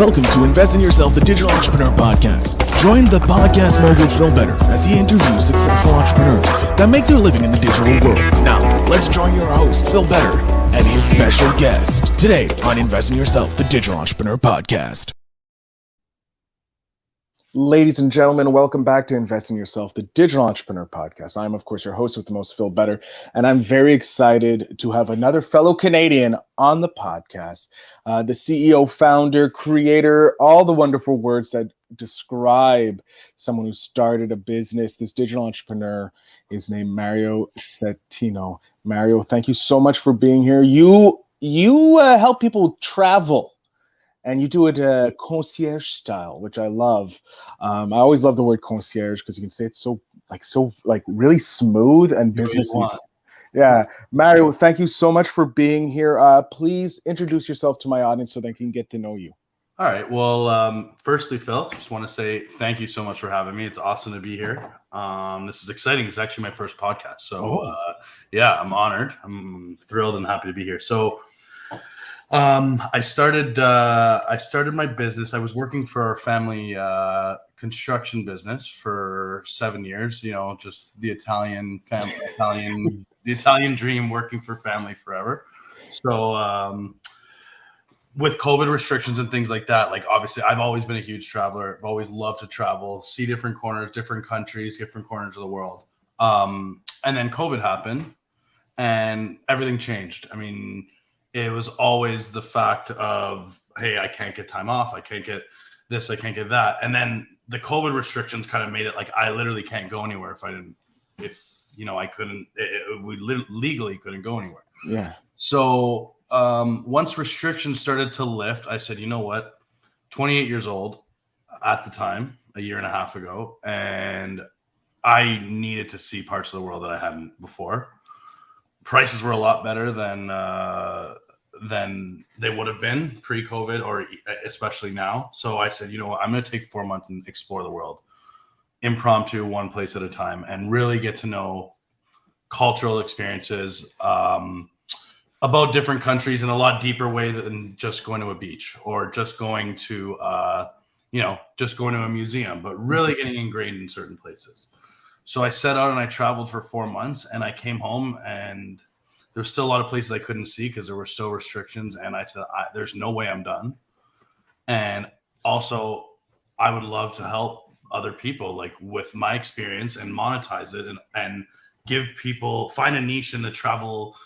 Welcome to Invest in Yourself, the Digital Entrepreneur Podcast. Join the podcast mogul Phil Better as he interviews successful entrepreneurs that make their living in the digital world. Now, let's join your host, Phil Better, and his special guest today on Invest in Yourself, the Digital Entrepreneur Podcast. Ladies and gentlemen, welcome back to Invest in Yourself, the Digital Entrepreneur Podcast. I'm, of course, your host with the most, Phil Better, and I'm very excited to have another fellow Canadian on the podcast, the CEO, founder, creator, all the wonderful words that describe someone who started a business. This digital entrepreneur is named Mario Settino. Mario, thank you so much for being here. You help people travel. And you do it concierge style, which I love. I always love the word concierge because you can say it's so really smooth and businessy. Yeah, Mario, thank you so much for being here. Please introduce yourself to my audience so they can get to know you. All right. Well, firstly, Phil, just want to say thank you so much for having me. It's awesome to be here. This is exciting. It's actually my first podcast, so yeah, I'm honored. I'm thrilled and happy to be here. So. I started my business. I was working for our family construction business for 7 years. You know, just the Italian dream, working for family forever. So with COVID restrictions and things like that, like obviously I've always been a huge traveler. I've always loved to travel, see different corners, different countries, different corners of the world. And then COVID happened, and everything changed. I mean. It was always the fact of, hey, I can't get time off. I can't get this. I can't get that. And then the COVID restrictions kind of made it like I literally can't go anywhere we legally couldn't go anywhere. Yeah. So once restrictions started to lift, I said, you know what? 28 years old at the time, a year and a half ago, and I needed to see parts of the world that I hadn't before. Prices were a lot better than they would have been pre-COVID, or especially now. So I said, you know what, I'm going to take 4 months and explore the world, impromptu, one place at a time, and really get to know cultural experiences about different countries in a lot deeper way than just going to a beach or just going to a museum, but really getting ingrained in certain places. So I set out and I traveled for 4 months, and I came home, and there's still a lot of places I couldn't see because there were still restrictions. And I said, there's no way I'm done. And also I would love to help other people, like with my experience, and monetize it and give people, find a niche in the travel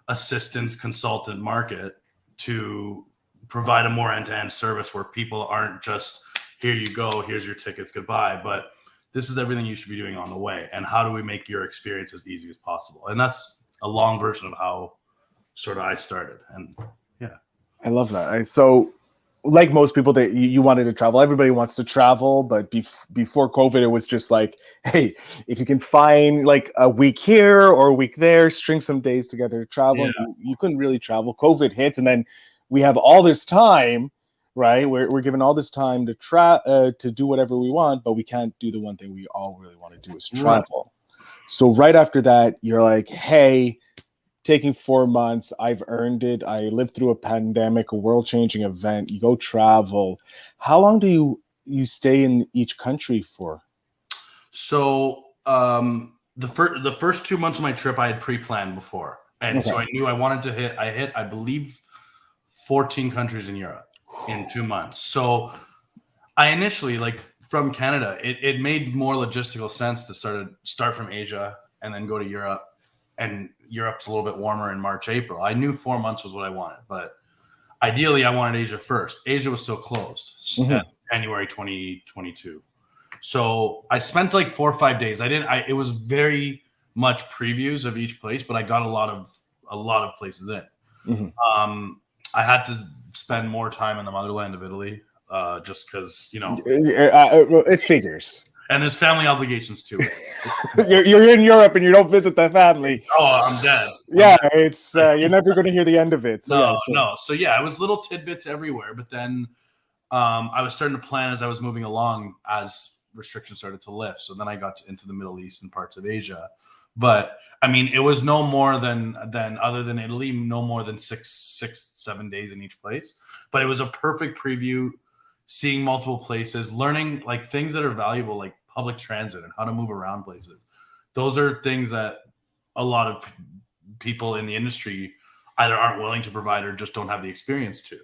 assistance consultant market to provide a more end-to-end service where people aren't just, here you go, here's your tickets, goodbye, but this is everything you should be doing on the way. And how do we make your experience as easy as possible? And that's a long version of how sort of I started. And yeah. I love that. So like most people that you wanted to travel, everybody wants to travel, but before COVID, it was just like, hey, if you can find like a week here or a week there, string some days together to travel. Yeah. You couldn't really travel. COVID hits, and then we have all this time. Right, we're given all this time to do whatever we want, but we can't do the one thing we all really want to do is travel. Right. So right after that, you're like, hey, taking 4 months, I've earned it. I lived through a pandemic, a world-changing event. You go travel. How long do you stay in each country for? So the first 2 months of my trip, I had pre-planned before, and so I knew I wanted to hit. I believe 14 countries in Europe in 2 months. So I initially, like from Canada, it made more logistical sense to start from Asia and then go to Europe. And Europe's a little bit warmer in March, April. I knew 4 months was what I wanted, but ideally I wanted Asia first. Asia was still closed at January 2022. So I spent like 4 or 5 days. It was very much previews of each place, but I got a lot of places in. I had to spend more time in the motherland of Italy, just because, it figures. And there's family obligations too. You're in Europe and you don't visit that family. I'm dead. Yeah, it's you're never going to hear the end of it. So no. So yeah, it was little tidbits everywhere. But then I was starting to plan as I was moving along as restrictions started to lift. So then I got into the Middle East and parts of Asia. But I mean, it was no more than other than Italy, no more than 6, 7 days in each place. But it was a perfect preview seeing multiple places, learning like things that are valuable, like public transit and how to move around places. Those are things that a lot of people in the industry either aren't willing to provide or just don't have the experience to.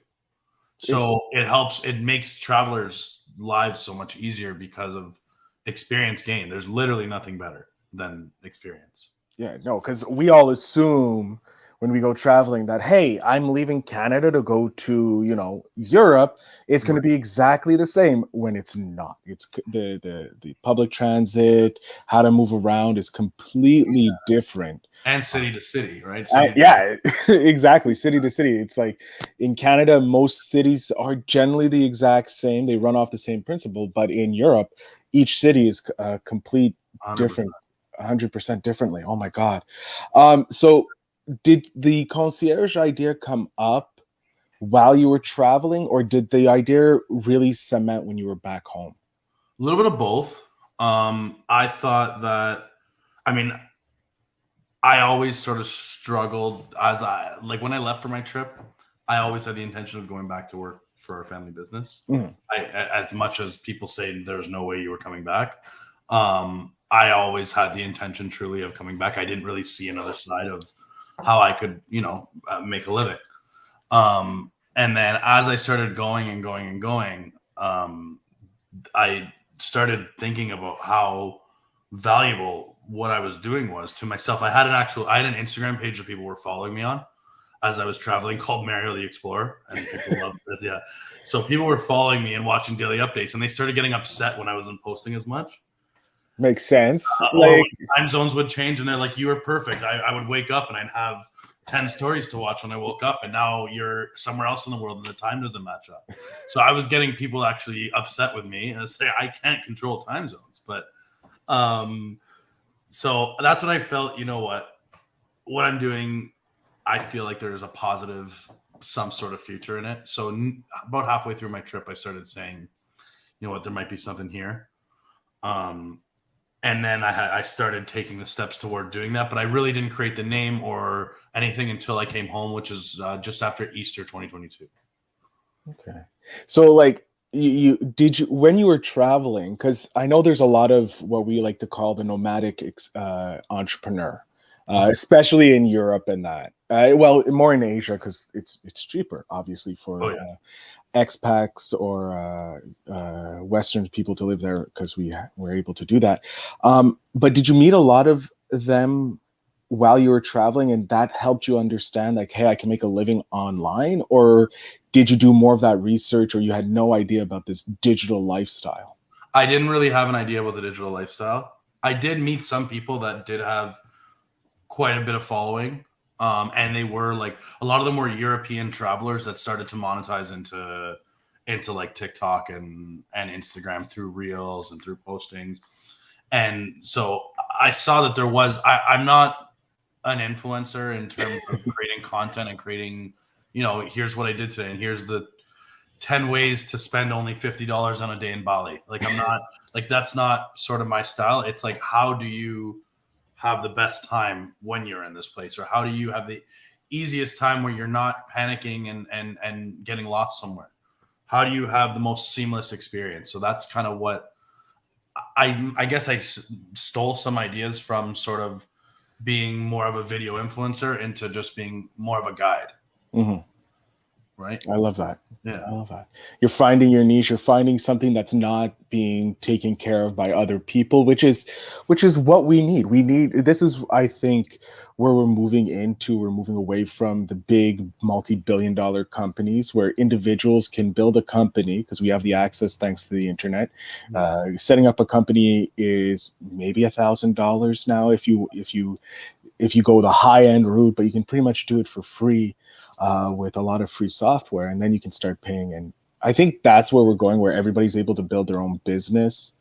So it helps, it makes travelers' lives so much easier because of experience gain. There's literally nothing better than experience. Yeah, no, because we all assume when we go traveling that, hey, I'm leaving Canada to go to, Europe. It's going to be exactly the same when it's not. It's the public transit, how to move around is completely different. And city to city, right? Yeah, exactly. City to city. It's like in Canada, most cities are generally the exact same. They run off the same principle. But in Europe, each city is complete 100%. different, 100% differently. Oh my God. So did the concierge idea come up while you were traveling, or did the idea really cement when you were back home? A little bit of both. I thought that, I mean, I always sort of struggled like when I left for my trip, I always had the intention of going back to work for our family business. Mhm. As much as people say there's no way you were coming back, I always had the intention truly of coming back. I didn't really see another side of how I could, make a living. And then as I started going and going and going, I started thinking about how valuable what I was doing was to myself. I had an Instagram page that people were following me on as I was traveling called Mario the Explorer, and people loved it. Yeah. So people were following me and watching daily updates, and they started getting upset when I wasn't posting as much. Makes sense. Or when time zones would change, and they're like, "You were perfect." I would wake up and I'd have 10 stories to watch when I woke up, and now you're somewhere else in the world and the time doesn't match up. So I was getting people actually upset with me and say I can't control time zones. But so that's when I felt, what I'm doing, I feel like there's a positive, some sort of future in it. So about halfway through my trip, I started saying, you know what, there might be something here. And then I started taking the steps toward doing that, but I really didn't create the name or anything until I came home, which is just after Easter 2022. Okay. So like you when you were traveling, because I know there's a lot of what we like to call the nomadic entrepreneur, especially in Europe and that. Well, more in Asia because it's cheaper, obviously, for expats or Western people to live there because we were able to do that. But did you meet a lot of them while you were traveling, and that helped you understand, like, hey, I can make a living online? Or did you do more of that research, or you had no idea about this digital lifestyle? I didn't really have an idea about the digital lifestyle. I did meet some people that did have quite a bit of following. And they were like, a lot of them were European travelers that started to monetize into like TikTok and Instagram through reels and through postings. And so I saw that there was, I'm not an influencer in terms of creating content and creating, here's what I did today, and here's the 10 ways to spend only $50 on a day in Bali. Like, I'm not like, that's not sort of my style. It's like, how do you have the best time when you're in this place, or how do you have the easiest time where you're not panicking and getting lost somewhere? How do you have the most seamless experience? So that's kind of what I guess I stole some ideas from sort of being more of a video influencer into just being more of a guide. Mm-hmm. Right. I love that. Yeah. I love that. You're finding your niche. You're finding something that's not being taken care of by other people, which is what we need. This is, I think, where we're moving into. We're moving away from the big multi-billion-dollar companies where individuals can build a company because we have the access thanks to the internet. Setting up a company is maybe $1,000 now if you go the high-end route, but you can pretty much do it for free. With a lot of free software, and then you can start paying. And I think that's where we're going, where everybody's able to build their own business,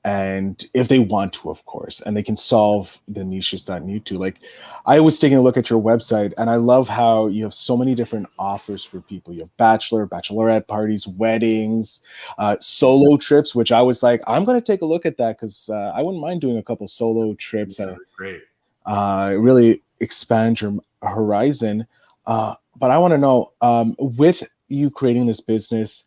and if they want to, of course, and they can solve the niches that need to. Like, I was taking a look at your website, and I love how you have so many different offers for people. You have bachelorette parties, weddings, solo trips, which I was like, I'm going to take a look at that because I wouldn't mind doing a couple solo trips. Great. Really expand your horizon. But I want to know, with you creating this business,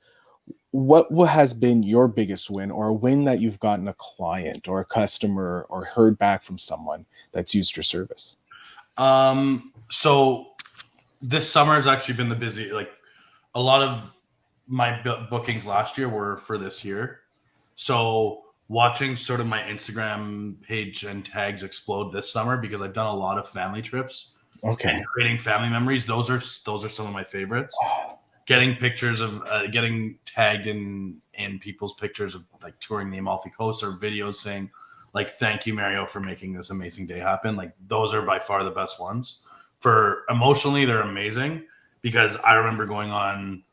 what has been your biggest win, or a win that you've gotten a client or a customer or heard back from someone that's used your service? So this summer has actually been the busy, like a lot of my bookings last year were for this year. So watching sort of my Instagram page and tags explode this summer, because I've done a lot of family trips Okay. and creating family memories. Those are some of my favorites. Getting pictures of getting tagged in people's pictures of like touring the Amalfi Coast, or videos saying like, "Thank you, Mario, for making this amazing day happen." Like, those are by far the best ones. For emotionally, they're amazing, because I remember going on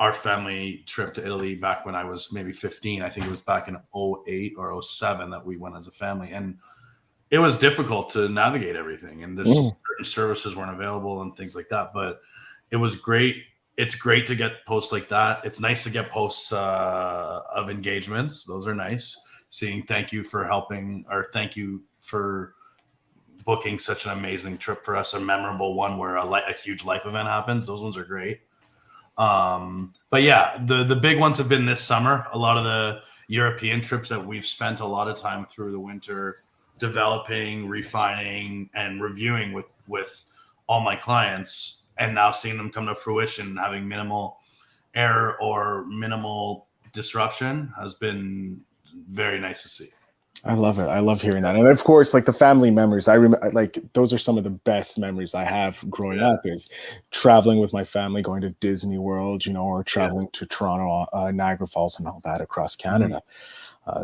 our family trip to Italy back when I was maybe 15. I think it was back in 08 or 07 that we went as a family. And it was difficult to navigate everything. And there's certain services weren't available and things like that. But it was great. It's great to get posts like that. It's nice to get posts of engagements. Those are nice. Seeing thank you for helping, or thank you for booking such an amazing trip for us, a memorable one where a huge life event happens. Those ones are great. But yeah, the big ones have been this summer. A lot of the European trips that we've spent a lot of time through the winter developing, refining, and reviewing with all my clients, and now seeing them come to fruition, having minimal error or minimal disruption, has been very nice to see. I love it. I love hearing that. And of course, like the family memories, I remember, like, those are some of the best memories I have growing up, is traveling with my family, going to Disney World, or traveling to Toronto, Niagara Falls, and all that across Canada.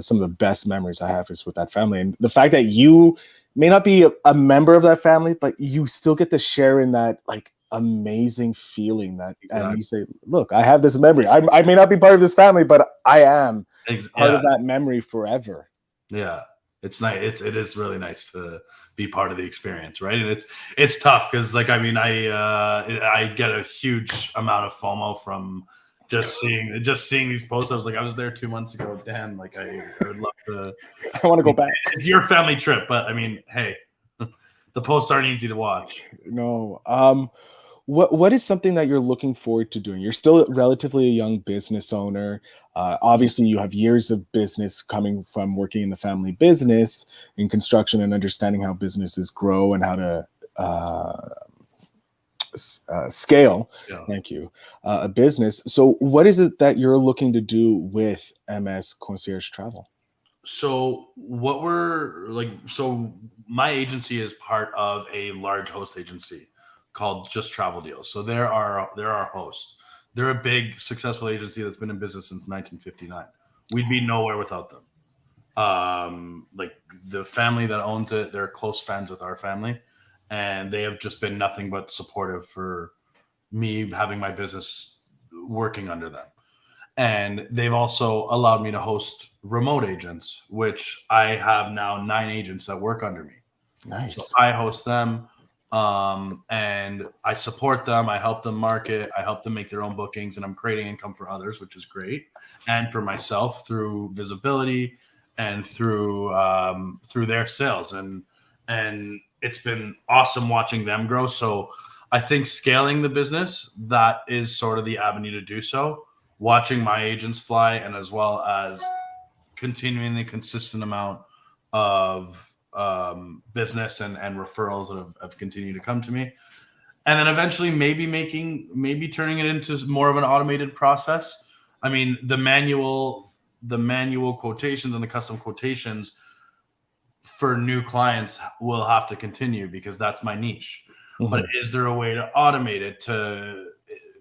Some of the best memories I have is with that family. And the fact that you may not be a member of that family, but you still get to share in that, like, amazing feeling that, and you say, look, I have this memory. I may not be part of this family, but I am part of that memory forever. Yeah, it's nice. It is really nice to be part of the experience, right? And it's tough, because, like, I mean, I get a huge amount of FOMO from just seeing these posts. I was like, I was there 2 months ago. Damn, like I would love to. I want to go back. It's your family trip, but I mean, hey, the posts aren't easy to watch. No. What is something that you're looking forward to doing? You're still relatively a young business owner. Obviously, you have years of business coming from working in the family business, in construction, and understanding how businesses grow and how to scale. Thank you. A business. So what is it that you're looking to do with MS Concierge Travel? So my agency is part of a large host agency called Just Travel Deals. So they're our host. They're a big, successful agency that's been in business since 1959. We'd be nowhere without them. Like, the family that owns it, they're close friends with our family, and they have just been nothing but supportive for me having my business working under them. And they've also allowed me to host remote agents, which I have now 9 agents that work under me. Nice. So I host them. And I support them. I help them market. I help them make their own bookings, and I'm creating income for others, which is great. And for myself through visibility and through their sales. And it's been awesome watching them grow. So I think scaling the business, that is sort of the avenue to do so. Watching my agents fly, and as well as continuing the consistent amount of business and referrals that have continued to come to me, and then eventually maybe turning it into more of an automated process. I mean, the manual quotations and the custom quotations for new clients will have to continue, because that's my niche. But is there a way to automate it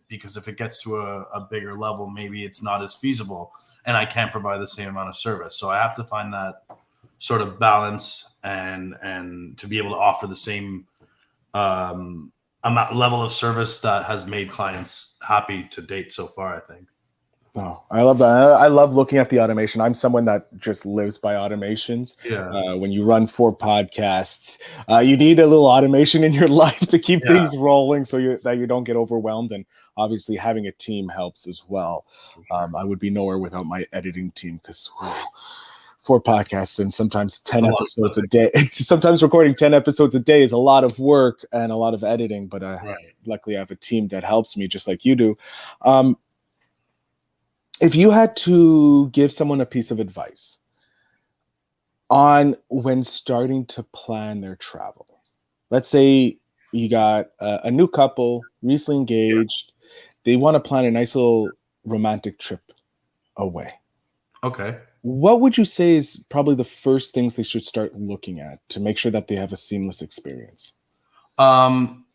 because if it gets to a bigger level, maybe it's not as feasible, and I can't provide the same amount of service. So I have to find that sort of balance and to be able to offer the same level of service that has made clients happy to date so far, I think. Oh, I love that. I love looking at the automation. I'm someone that just lives by automations. When you run 4 podcasts, you need a little automation in your life to keep things rolling, so that you don't get overwhelmed. And obviously having a team helps as well. I would be nowhere without my editing team, because 4 podcasts and sometimes 10 episodes a day. Sometimes recording 10 episodes a day is a lot of work and a lot of editing, but luckily I have a team that helps me, just like you do. If you had to give someone a piece of advice on when starting to plan their travel, let's say you got a new couple, recently Yeah. engaged, they want to plan a nice little romantic trip away. Okay. What would you say is probably the first things they should start looking at to make sure that they have a seamless experience? Um,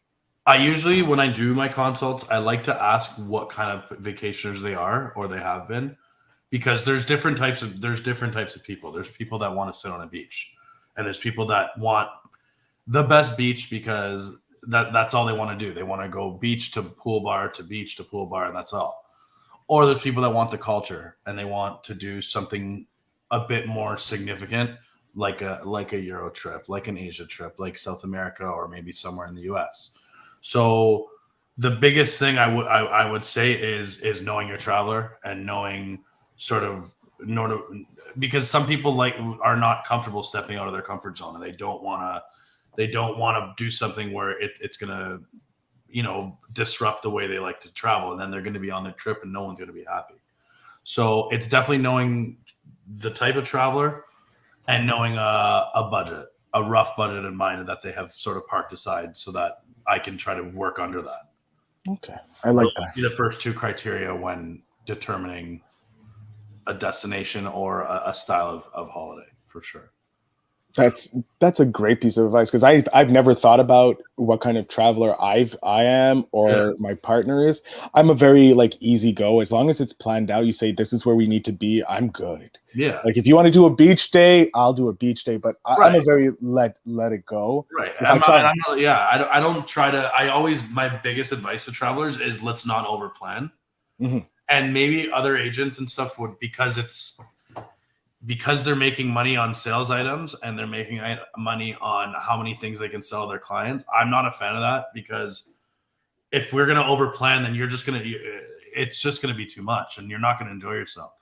I usually, when I do my consults, I like to ask what kind of vacationers they are or they have been, because there's different types of people. There's people that want to sit on a beach, and there's people that want the best beach because that's all they want to do. They want to go beach to pool bar to beach to pool bar, and that's all. Or there's people that want the culture and they want to do something a bit more significant, like a Euro trip, like an Asia trip, like South America, or maybe somewhere in the US. So the biggest thing I would say is knowing your traveler and knowing sort of because some people like are not comfortable stepping out of their comfort zone, and they don't want to do something where it's gonna disrupt the way they like to travel, and then they're going to be on their trip and no one's going to be happy. So it's definitely knowing the type of traveler and knowing a budget, a rough budget in mind that they have sort of parked aside so that I can try to work under that. Okay, I like Those that. would be the first two criteria when determining a destination or a style of holiday, for sure. That's a great piece of advice because I've never thought about what kind of traveler I am Yeah. or my partner is. I'm a very like easy go. As long as it's planned out, you say this is where we need to be, I'm good. Yeah. Like if you want to do a beach day, I'll do a beach day, but I'm a Right. very let it go. Right. If I travel, Yeah. I don't try to, I always, my biggest advice to travelers is let's not over plan. Mhm. And maybe other agents and stuff would, because they're making money on sales items and they're making money on how many things they can sell their clients. I'm not a fan of that, because if we're going to over plan, then it's just going to be too much and you're not going to enjoy yourself.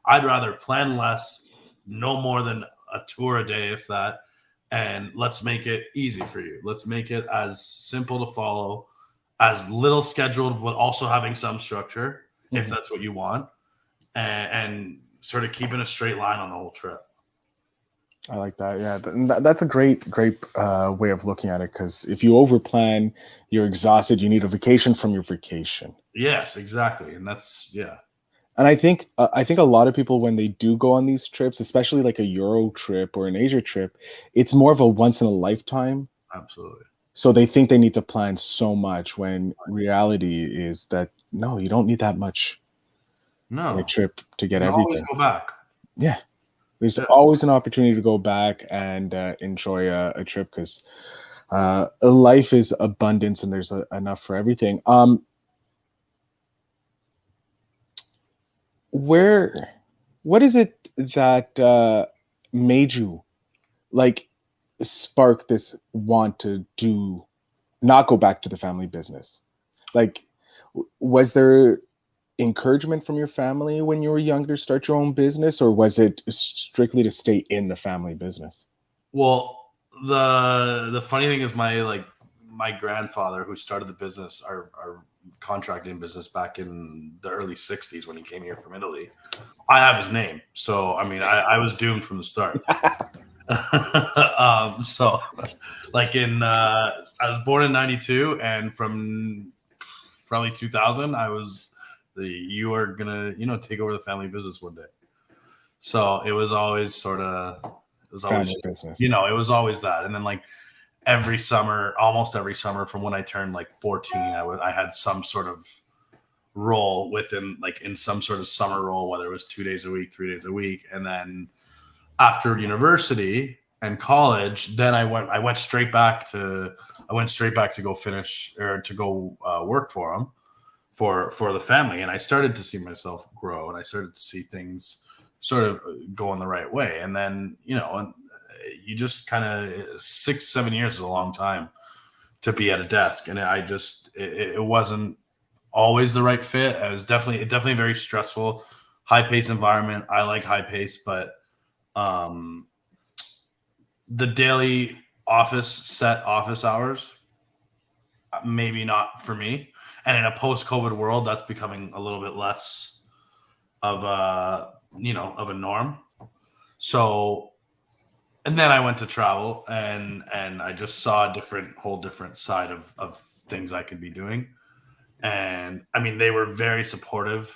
I'd rather plan less, no more than a tour a day, if that, and let's make it easy for you. Let's make it as simple to follow, as little scheduled, but also having some structure, if Mhm. that's what you want, and sort of keeping a straight line on the whole trip. I like that. Yeah, that's a great way of looking at it because if you over plan, you're exhausted. You need a vacation from your vacation. Yes, exactly. And that's, yeah, And I think a lot of people when they do go on these trips, especially like a Euro trip or an Asia trip, it's more of a once in a lifetime. absolutely. So they think they need to plan so much when reality is that no, you don't need that much in a No, trip to you get can always everything. go back. Yeah, there's Yeah. always an opportunity to go back and enjoy a trip because life is abundance and there's enough for everything. Where, what is it that made you like spark this want to do not go back to the family business? Like, was there encouragement from your family when you were younger to start your own business, or was it strictly to stay in the family business? Well, the funny thing is my grandfather, who started the business, our contracting business back in the early 60s when he came here from Italy. I have his name. So I mean I was doomed from the start. So like I was born in 92, and from probably 2000 I was you are gonna take over the family business one day. So it was always Family just, business. it was always that. And then like almost every summer from when I turned like 14, I had some sort of role within, like in some sort of summer role, whether it was 2 days a week, 3 days a week. And then after university and college, then I went straight back to go finish, or to go work for them, for the family. And I started to see myself grow, and I started to see things sort of go in the right way. And then, and you just kind of 6-7 years is a long time to be at a desk. And it wasn't always the right fit. It was definitely very stressful, high paced environment. I like high pace, but um, the daily set office hours, maybe not for me. And in a post-COVID world, that's becoming a little bit less of a norm. So, and then I went to travel, and I just saw a whole different side of things I could be doing. And I mean, they were very supportive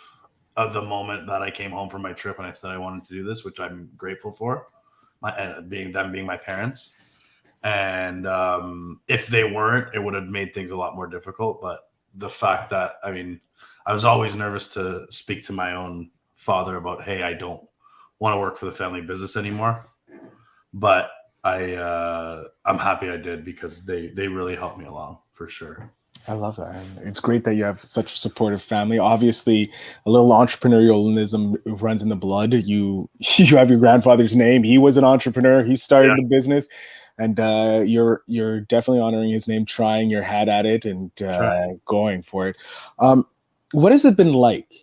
of the moment that I came home from my trip and I said I wanted to do this, which I'm grateful for. Being my parents. And if they weren't, it would have made things a lot more difficult. But the fact that, I mean, I was always nervous to speak to my own father about, hey, I don't want to work for the family business anymore. But I'm happy I did, because they really helped me along, for sure. I love that. And it's great that you have such a supportive family. Obviously, a little entrepreneurialism runs in the blood. You have your grandfather's name. He was an entrepreneur. He started the business, and you're definitely honoring his name, trying your hat at it, and going for it. What has it been like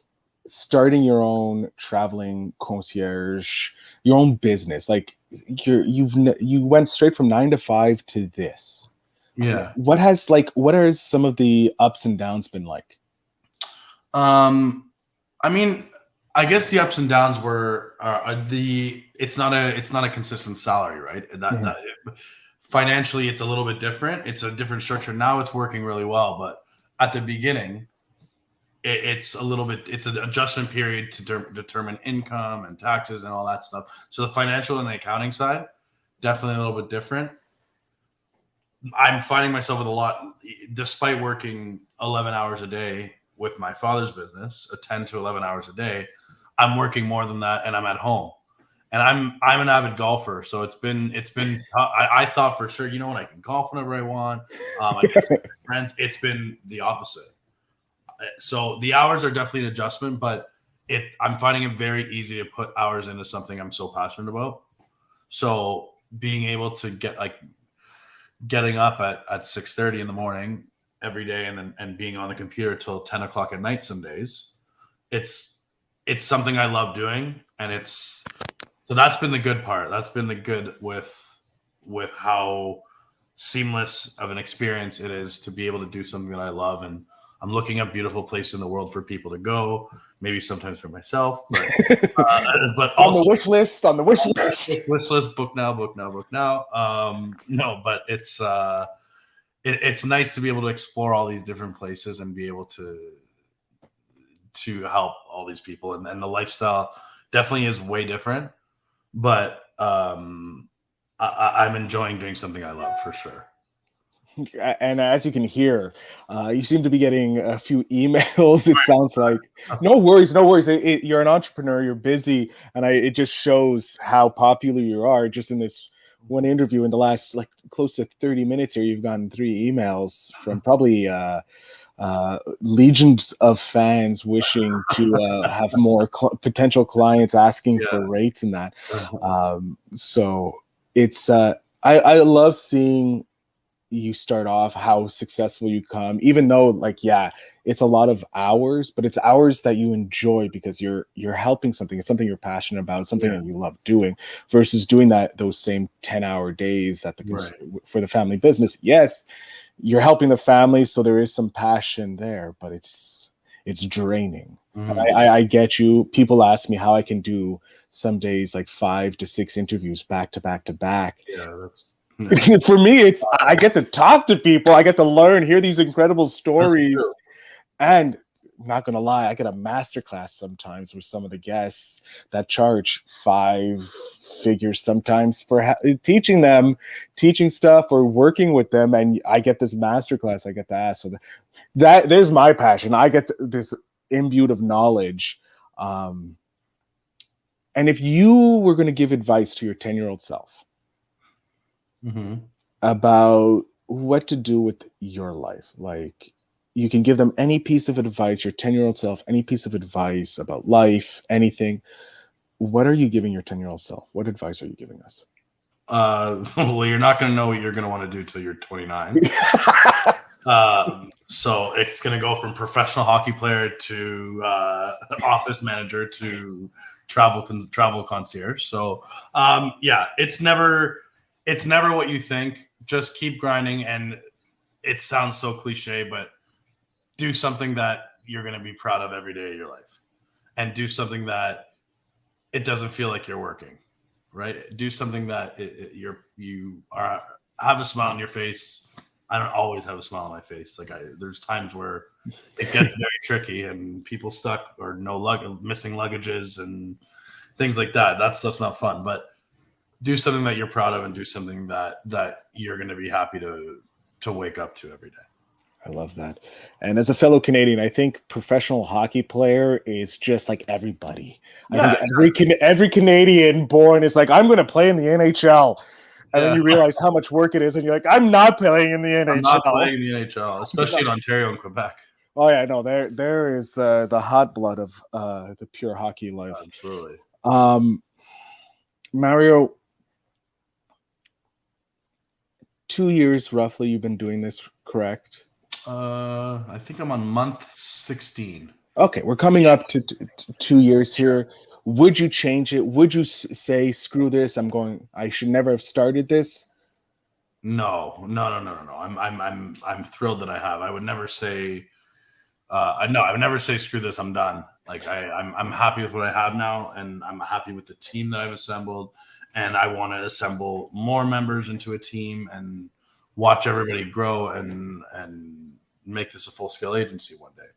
starting your own traveling concierge, your own business? Like you went straight from 9 to 5 to this. Yeah. What are some of the ups and downs been like? I mean, I guess the ups and downs were it's not a consistent salary, right? That financially it's a little bit different. It's a different structure. Now it's working really well, but at the beginning it's an adjustment period to determine income and taxes and all that stuff. So the financial and the accounting side, definitely a little bit different. I'm finding myself with a lot, despite working 11 hours a day with my father's business, 10 to 11 hours a day, I'm working more than that, and I'm at home. And I'm an avid golfer, so it's been. I thought for sure, I can golf whenever I want. I get friends. It's been the opposite. So the hours are definitely an adjustment, but I'm finding it very easy to put hours into something I'm so passionate about. So being able to getting up at 6:30 in the morning every day, and being on the computer till 10 o'clock at night some days, it's something I love doing. And so that's been the good part. That's been the good with how seamless of an experience it is to be able to do something that I love. And I'm looking up beautiful places in the world for people to go, maybe sometimes for myself, but also on the wish list, book now. No, but it's nice to be able to explore all these different places and be able to help all these people. And the lifestyle definitely is way different, but I'm enjoying doing something I love, for sure. And as you can hear, you seem to be getting a few emails. It sounds like no worries. You're an entrepreneur. You're busy, and it just shows how popular you are. Just in this one interview, in the last close to 30 minutes here, you've gotten 3 emails from probably legions of fans wishing to have more potential clients asking for rates and that. So it's I love seeing you start off, how successful you come, even though it's a lot of hours, but it's hours that you enjoy because you're helping something. It's something you're passionate about, something that you love doing, versus doing those same 10-hour days at for the family business. Yes, you're helping the family, so there is some passion there, but it's draining. I get you. People ask me how I can do some days 5 to 6 interviews back to back to back. Yeah, that's for me, I get to talk to people, I get to learn, hear these incredible stories, and I'm not gonna lie, I get a masterclass sometimes with some of the guests that charge 5 figures sometimes for teaching stuff or working with them, and I get this masterclass I get to ask. So that there's my passion. I get this imbued of knowledge. And if you were going to give advice to your 10-year-old self about what to do with your life, you can give them any piece of advice, your 10-year-old self, any piece of advice about life, anything. What are you giving your 10-year-old self? What advice are you giving us? Well, you're not going to know what you're going to want to do till you're 29. So it's going to go from professional hockey player to office manager to travel concierge. So it's never what you think. Just keep grinding, and it sounds so cliche, but do something that you're going to be proud of every day of your life. and do something that it doesn't feel like you're working, right? Do something that have a smile on your face. I don't always have a smile on my face. There's times where it gets very tricky and people stuck or missing luggages and things like that. That's not fun, but do something that you're proud of and do something that you're going to be happy to wake up to every day. I love that. And as a fellow Canadian, I think professional hockey player is just like everybody. I think every Canadian born is like, I'm going to play in the NHL. And then you realize how much work it is, and you're like, I'm not playing in the NHL. I'm not playing in the NHL, especially in Ontario and Quebec. Oh yeah, no, there is the hot blood of the pure hockey life. Absolutely. Mario, 2 years roughly you've been doing this, correct? I think I'm on month 16. Okay, we're coming up to 2 years here. Would you change it? Would you say, screw this, I should never have started this? No. I'm thrilled that I have. I would never say I would never say screw this, I'm done. Like I'm happy with what I have now, and I'm happy with the team that I've assembled, and I want to assemble more members into a team and watch everybody grow and make this a full-scale agency one day.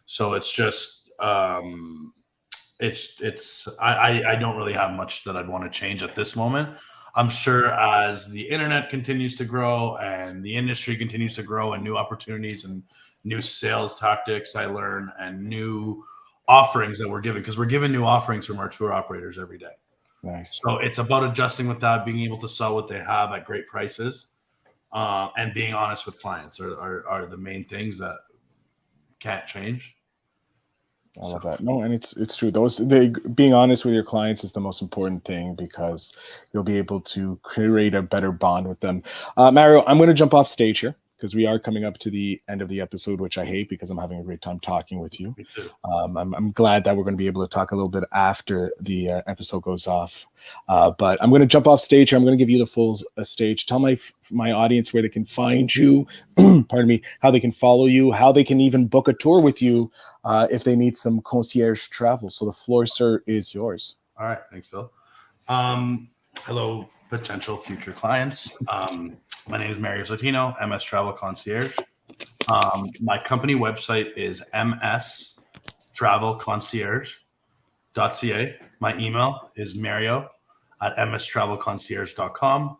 So it's just I don't really have much that I'd want to change at this moment. I'm sure as the internet continues to grow and the industry continues to grow and new opportunities and new sales tactics I learn and new offerings that we're given, because we're given new offerings from our tour operators every day. Nice. So it's about adjusting with that, being able to sell what they have at great prices, and being honest with clients are the main things that can't change. I love that. No, and it's true. Being honest with your clients is the most important thing, because you'll be able to create a better bond with them. Mario, I'm going to jump off stage here because we are coming up to the end of the episode, which I hate because I'm having a great time talking with you. Me too. I'm glad that we're going to be able to talk a little bit after the episode goes off. But I'm going to jump off stage here. I'm going to give you the full stage. Tell my audience where they can find you, pardon me, how they can follow you, how they can even book a tour with you if they need some concierge travel. So the floor, sir, is yours. All right. Thanks, Phil. Hello, potential future clients. My name is Mario Settino, MS Travel Concierge. My company website is mstravelconcierge.ca. My email is mario@mstravelconcierge.com.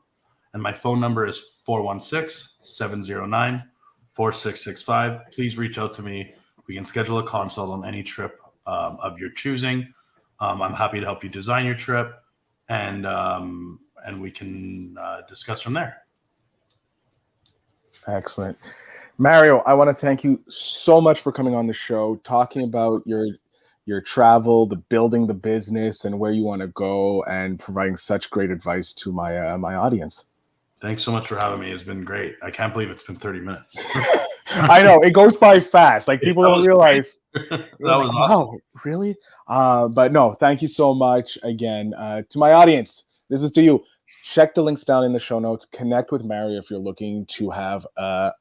And my phone number is 416-709-4665. Please reach out to me. We can schedule a consult on any trip of your choosing. I'm happy to help you design your trip, and we can discuss from there. Excellent. Mario, I want to thank you so much for coming on the show, talking about your travel, the building the business, and where you want to go, and providing such great advice to my my audience. Thanks so much for having me. It's been great. I can't believe it's been 30 minutes. I know, it goes by fast. Like, people don't realize. That was awesome. Wow, really? But no, thank you so much again. To my audience, this is to you. Check the links down in the show notes. Connect with Mario if you're looking to have a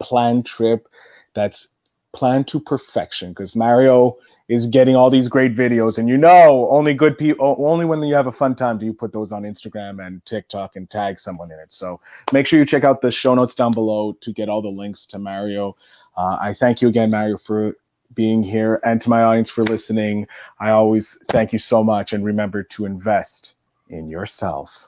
planned trip that's planned to perfection, because Mario is getting all these great videos, and only good people, only when you have a fun time do you put those on Instagram and TikTok and tag someone in it. So make sure you check out the show notes down below to get all the links to Mario. I thank you again, Mario, for being here, and to my audience for listening. I always thank you so much, and remember to invest in yourself.